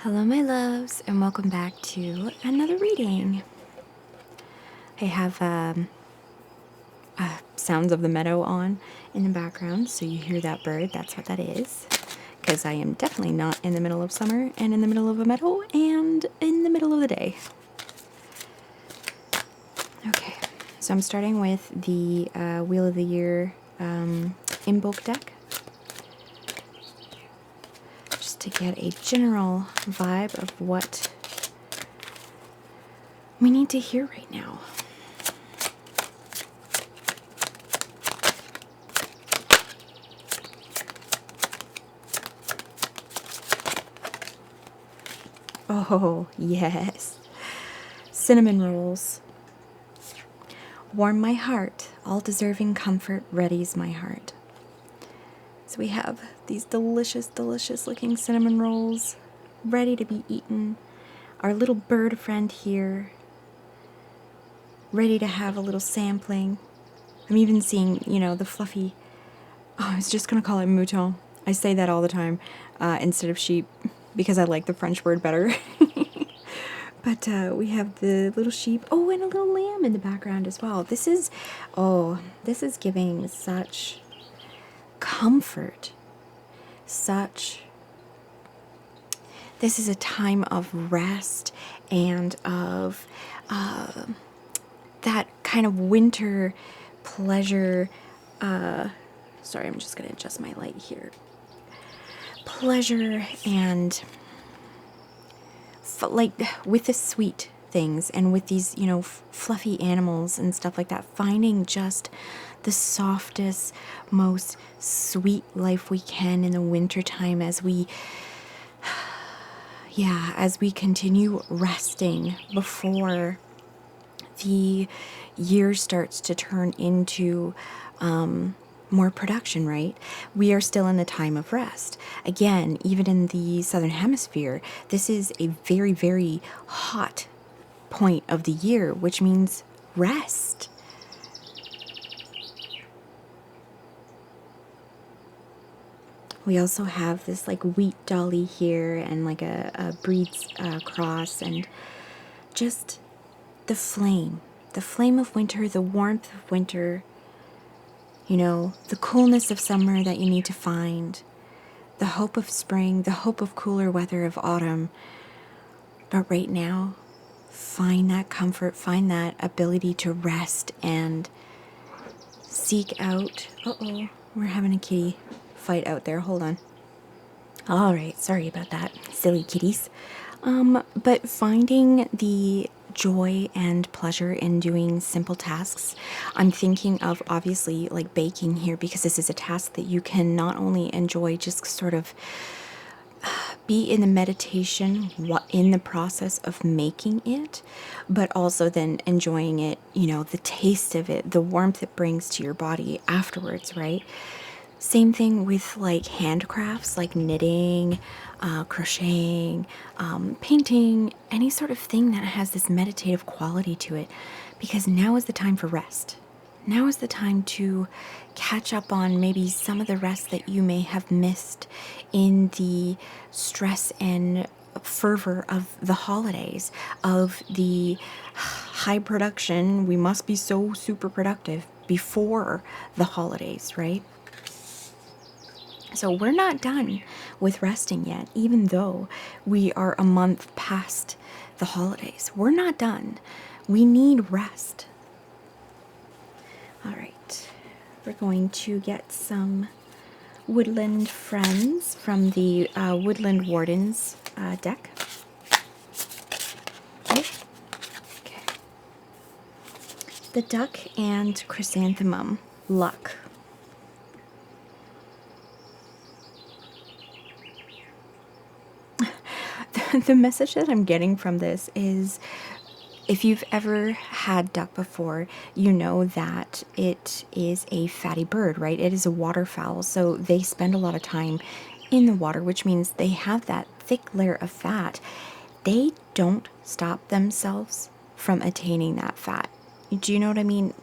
Hello my loves, and welcome back to another reading. I have sounds of the meadow on in the background, so you hear that bird, that's what that is. Because I am definitely not in the middle of summer and in the middle of a meadow and in the middle of the day. Okay, so I'm starting with the Wheel of the Year in bulk deck. To get a general vibe of what we need to hear right now. Oh, yes. Cinnamon rolls. Warm my heart, all deserving comfort readies my heart. So we have these delicious, delicious looking cinnamon rolls ready to be eaten. Our little bird friend here, ready to have a little sampling. I'm even seeing, the fluffy, I was just going to call it mouton. I say that all the time instead of sheep because I like the French word better. But we have the little sheep. Oh, and a little lamb in the background as well. This is giving such comfort. This is a time of rest and of that kind of winter pleasure. Sorry, I'm just going to adjust my light here. Pleasure and like with the sweet things and with these, fluffy animals and stuff like that, finding just the softest, most sweet life we can in the wintertime as we continue resting before the year starts to turn into more production, right? We are still in the time of rest. Again, even in the Southern Hemisphere, this is a very, very hot point of the year, which means rest. We also have this like wheat dolly here and like a breed's cross and just the flame of winter, the warmth of winter, the coolness of summer that you need to find, the hope of spring, the hope of cooler weather of autumn. But right now, find that comfort, find that ability to rest and seek out. Uh-oh, we're having a kitty fight out there. Hold on. All right, sorry about that, silly kitties. But finding the joy and pleasure in doing simple tasks. I'm thinking of obviously like baking here because this is a task that you can not only enjoy, just sort of be in the meditation in the process of making it, but also then enjoying it, the taste of it, the warmth it brings to your body afterwards, right? Same thing with like handcrafts, like knitting, crocheting, painting, any sort of thing that has this meditative quality to it, because now is the time for rest. Now is the time to catch up on maybe some of the rest that you may have missed in the stress and fervor of the holidays, of the high production. We must be so super productive before the holidays, right? So we're not done with resting yet, even though we are a month past the holidays. We're not done. We need rest. All right, we're going to get some Woodland Friends from the Woodland Wardens deck. Okay. The Duck and Chrysanthemum, Luck. The message that I'm getting from this is, if you've ever had duck before, you know that it is a fatty bird, right? It is a waterfowl, so they spend a lot of time in the water, which means they have that thick layer of fat. They don't stop themselves from attaining that fat. Do you know what I mean?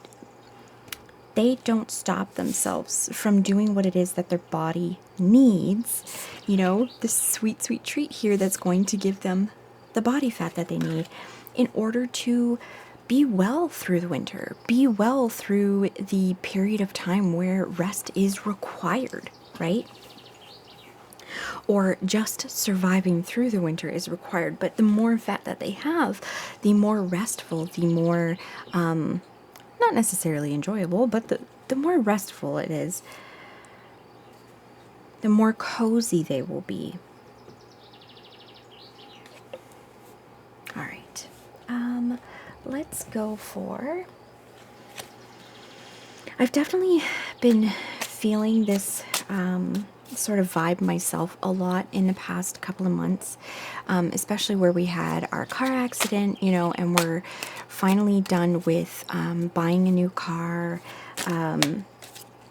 they don't stop themselves from doing what it is that their body needs. You know, this sweet, sweet treat here that's going to give them the body fat that they need in order to be well through the winter, be well through the period of time where rest is required, right? Or just surviving through the winter is required. But the more fat that they have, the more restful, the more, not necessarily enjoyable, but the more restful it is, the more cozy they will be. All right. Let's go for... I've definitely been feeling this sort of vibe myself a lot in the past couple of months, especially where we had our car accident, you know, and we're finally done with buying a new car,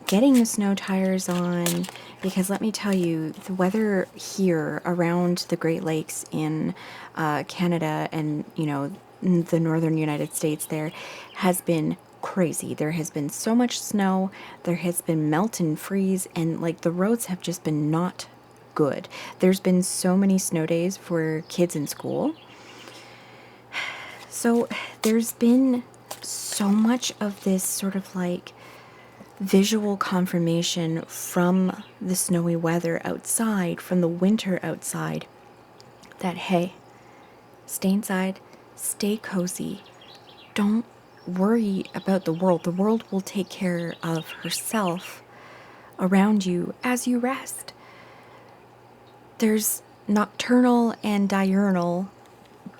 getting the snow tires on, because let me tell you, the weather here around the Great Lakes in Canada and, you know, the northern United States there has been crazy. There has been so much snow, there has been melt and freeze, and like the roads have just been not good. There's been so many snow days for kids in school. So there's been so much of this sort of like visual confirmation from the snowy weather outside, from the winter outside, that hey, stay inside, stay cozy, don't worry about the world. The world will take care of herself around you as you rest. There's nocturnal and diurnal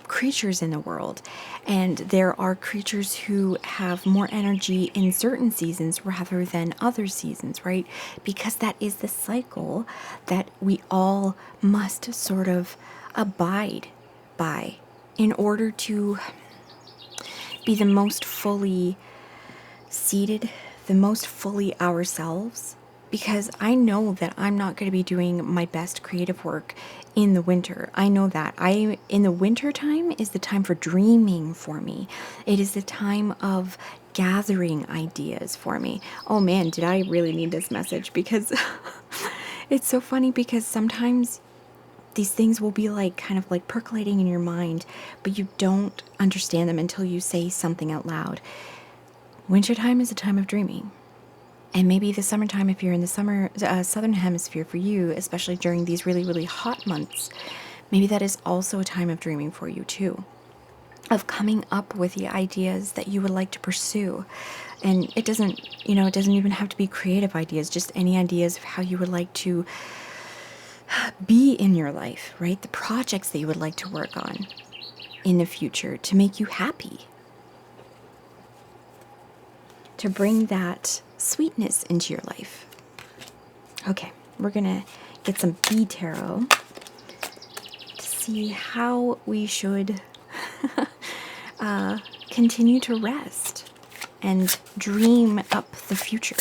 creatures in the world, and there are creatures who have more energy in certain seasons rather than other seasons, right? Because that is the cycle that we all must sort of abide by in order to be the most fully seated, the most fully ourselves. Because I know that I'm not going to be doing my best creative work in the winter. I know that. In the winter time is the time for dreaming for me. It is the time of gathering ideas for me. Oh man, did I really need this message? Because it's so funny, because sometimes these things will be like kind of like percolating in your mind, but you don't understand them until you say something out loud. Wintertime is a time of dreaming. And maybe the summertime, if you're in the southern hemisphere for you, especially during these really, really hot months, maybe that is also a time of dreaming for you too, of coming up with the ideas that you would like to pursue. And it doesn't even have to be creative ideas, just any ideas of how you would like to be in your life, right? The projects that you would like to work on in the future to make you happy, to bring that sweetness into your life. Okay, we're gonna get some bee tarot to see how we should continue to rest and dream up the future.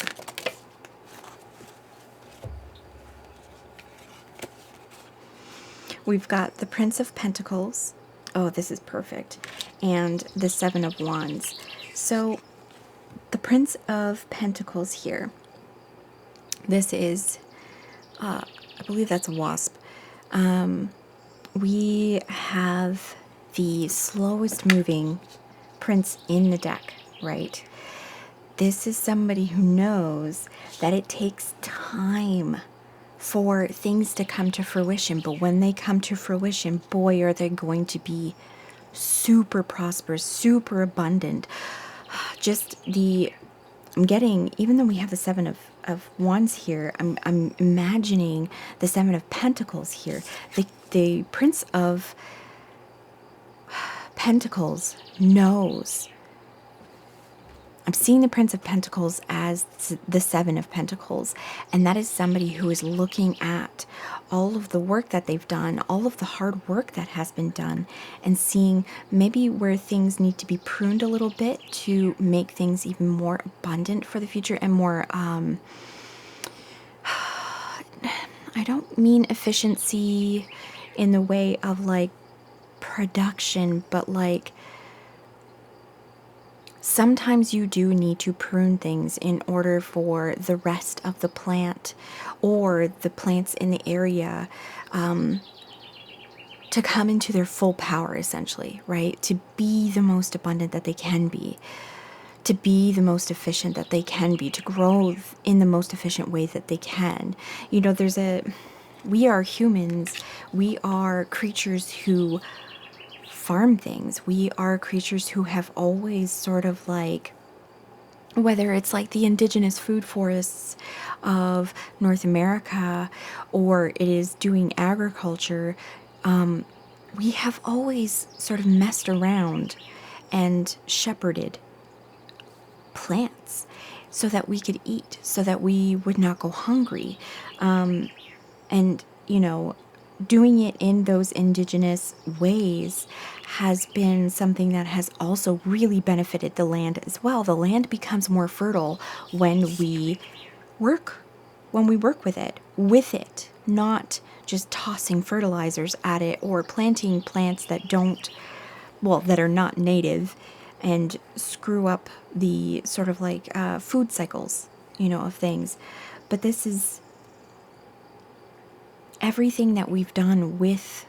We've got the Prince of Pentacles. Oh, this is perfect. And the Seven of Wands. So the Prince of Pentacles here, this is, I believe that's a wasp. We have the slowest moving prince in the deck, right? This is somebody who knows that it takes time for things to come to fruition, but when they come to fruition, boy, are they going to be super prosperous, super abundant. I'm getting, even though we have the Seven of Wands here, I'm imagining the Seven of Pentacles here. The Prince of Pentacles knows. I'm seeing the Prince of Pentacles as the Seven of Pentacles, and that is somebody who is looking at all of the work that they've done, all of the hard work that has been done, and seeing maybe where things need to be pruned a little bit to make things even more abundant for the future and more, I don't mean efficiency in the way of like production, but like Sometimes you do need to prune things in order for the rest of the plant or the plants in the area to come into their full power, essentially, right? To be the most abundant that they can be, to be the most efficient that they can be, to grow in the most efficient way that they can. You know, we are humans, we are creatures who farm things. We are creatures who have always sort of like, whether it's like the indigenous food forests of North America or it is doing agriculture, we have always sort of messed around and shepherded plants so that we could eat, so that we would not go hungry. And, you know, doing it in those indigenous ways has been something that has also really benefited the land as well. The land becomes more fertile when we work with it, not just tossing fertilizers at it or planting plants that that are not native and screw up the sort of like food cycles, you know, of things. But this is everything that we've done with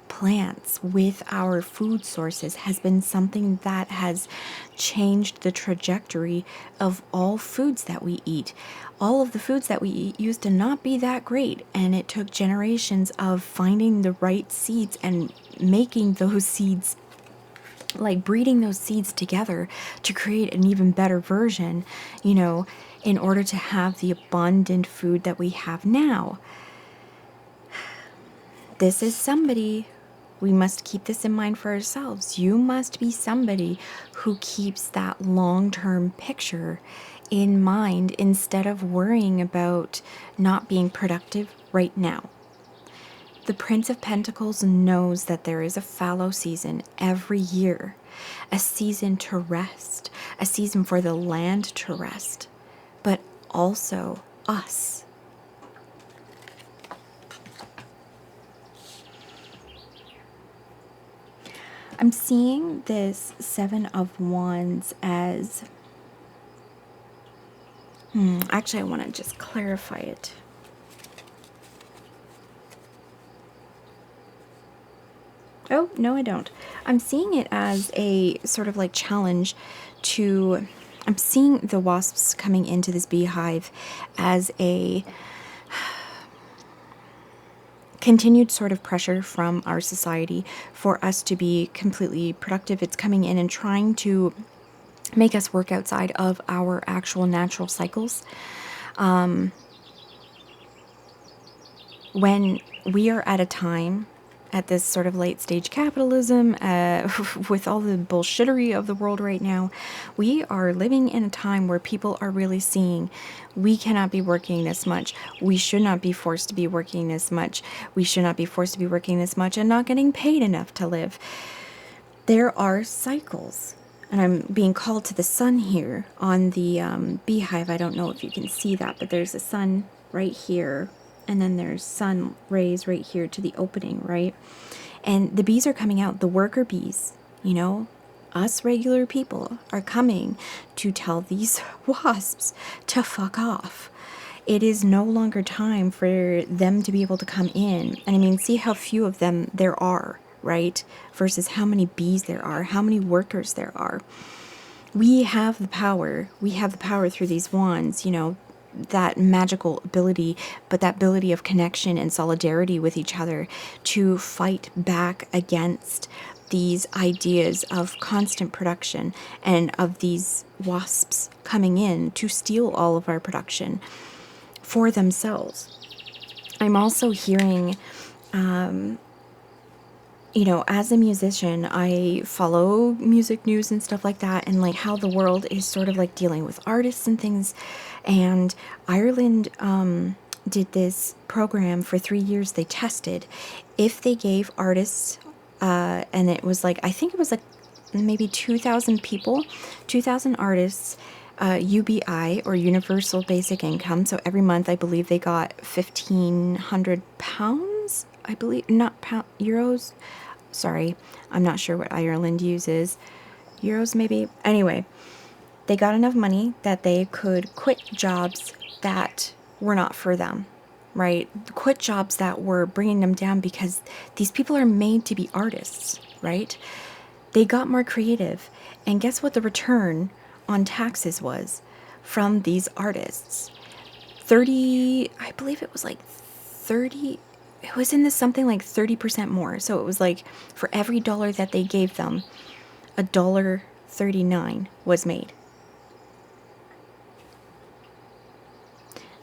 plants, with our food sources, has been something that has changed the trajectory of all foods that we eat. All of the foods that we eat used to not be that great, and it took generations of finding the right seeds and making those seeds, like breeding those seeds together to create an even better version, you know, in order to have the abundant food that we have now. This is somebody, we must keep this in mind for ourselves. You must be somebody who keeps that long-term picture in mind instead of worrying about not being productive right now. The Prince of Pentacles knows that there is a fallow season every year, a season to rest, a season for the land to rest, but also us. I'm seeing this Seven of Wands as... actually, I want to just clarify it. Oh, no, I don't. I'm seeing it as a sort of like challenge to... I'm seeing the wasps coming into this beehive as a continued sort of pressure from our society for us to be completely productive. It's coming in and trying to make us work outside of our actual natural cycles. When we are at a time, at this sort of late stage capitalism, with all the bullshittery of the world right now, we are living in a time where people are really seeing we cannot be working this much. We should not be forced to be working this much. We should not be forced to be working this much and not getting paid enough to live. There are cycles. And I'm being called to the sun here on the beehive. I don't know if you can see that, but there's a sun right here. And then there's sun rays right here to the opening, right? And the bees are coming out, the worker bees, you know, us regular people are coming to tell these wasps to fuck off. It is no longer time for them to be able to come in. And I mean, see how few of them there are, right? Versus how many bees there are, how many workers there are. We have the power. We have the power through these wands, you know, that magical ability, but that ability of connection and solidarity with each other to fight back against these ideas of constant production and of these wasps coming in to steal all of our production for themselves. I'm also hearing, you know, as a musician, I follow music news and stuff like that, and like how the world is sort of like dealing with artists and things. And Ireland did this program for 3 years. They tested if they gave artists, and it was like, I think it was like maybe 2,000 people, 2,000 artists, UBI or Universal Basic Income. So every month, I believe they got £1,500, I believe, not euros. Sorry, I'm not sure what Ireland uses. euros maybe. Anyway, they got enough money that they could quit jobs that were not for them, right? Quit jobs that were bringing them down, because these people are made to be artists, right? They got more creative. And guess what the return on taxes was from these artists? 30, I believe it was like 30, it was in this something like 30% more. So it was like for every dollar that they gave them, $1.39 was made.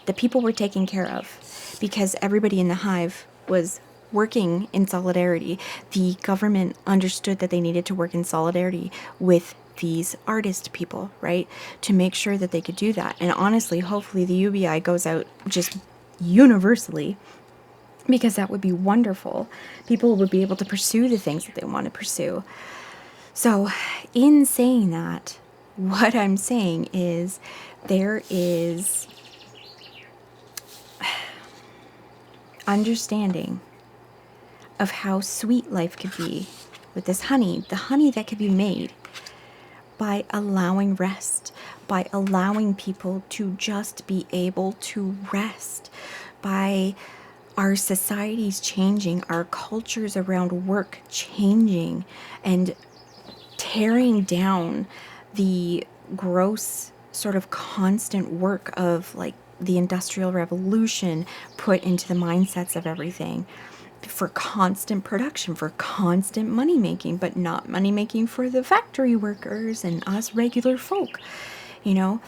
The people were taken care of because everybody in the hive was working in solidarity. The government understood that they needed to work in solidarity with these artist people, right? To make sure that they could do that. And honestly, hopefully the UBI goes out just universally, because that would be wonderful. People would be able to pursue the things that they want to pursue. So in saying that, what I'm saying is there is understanding of how sweet life could be with this honey, the honey that could be made by allowing rest, by allowing people to just be able to rest, by our societies changing, our cultures around work changing, and tearing down the gross sort of constant work of like the Industrial Revolution put into the mindsets of everything for constant production, for constant money making, but not money making for the factory workers and us regular folk. You know,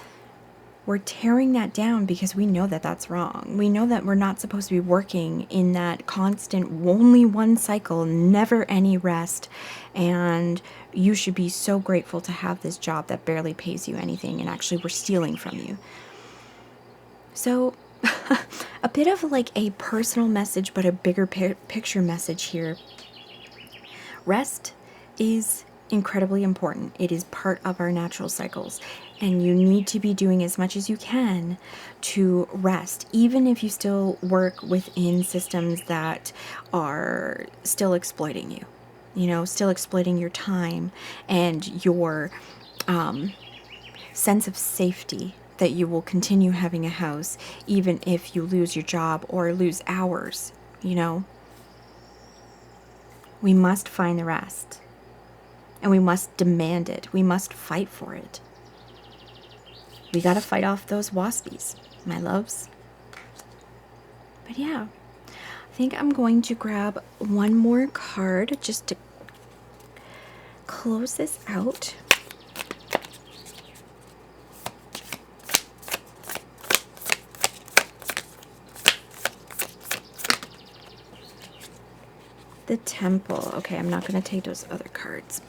we're tearing that down because we know that that's wrong. We know that we're not supposed to be working in that constant, only one cycle, never any rest. And you should be so grateful to have this job that barely pays you anything, and actually we're stealing from you. So a bit of like a personal message, but a bigger picture message here. Rest is incredibly important. It is part of our natural cycles, and you need to be doing as much as you can to rest, even if you still work within systems that are still exploiting you, you know, still exploiting your time and your sense of safety, that you will continue having a house even if you lose your job or lose hours, you know. We must find the rest, and we must demand it. We must fight for it. We got to fight off those waspies, my loves. But yeah, I think I'm going to grab one more card just to close this out. The Temple. Okay, I'm not going to take those other cards.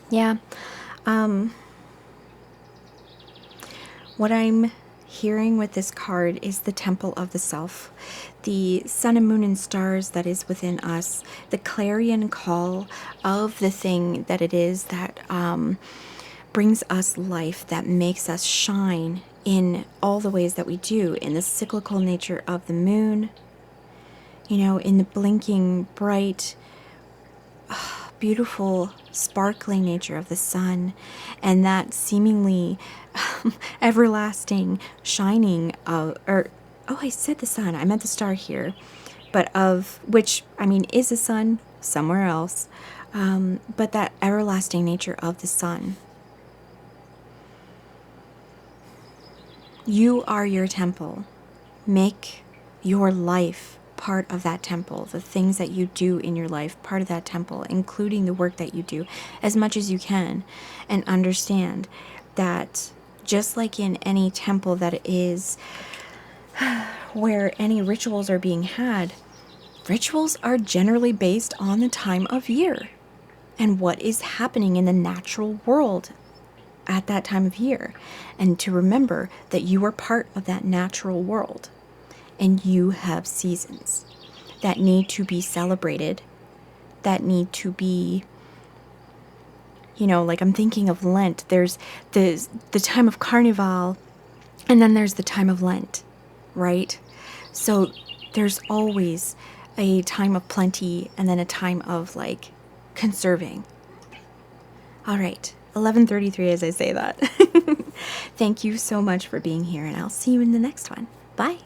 Yeah. What I'm hearing with this card is the Temple of the Self. The sun and moon and stars that is within us. The clarion call of the thing that it is that brings us life, that makes us shine in all the ways that we do. In the cyclical nature of the moon, you know, in the blinking, bright, beautiful, sparkling nature of the sun, and that seemingly everlasting shining of, I said the sun, I meant the star here, but of which, I mean, is the sun somewhere else, but that everlasting nature of the sun. You are your temple. Make your life part of that temple, the things that you do in your life, part of that temple, including the work that you do, as much as you can, and understand that just like in any temple that is where any rituals are being had, rituals are generally based on the time of year and what is happening in the natural world at that time of year, and to remember that you are part of that natural world. And you have seasons that need to be celebrated, that need to be, you know, like I'm thinking of Lent. There's the time of Carnival, and then there's the time of Lent, right? So there's always a time of plenty and then a time of like conserving. All right, 11:33 as I say that. Thank you so much for being here, and I'll see you in the next one. Bye.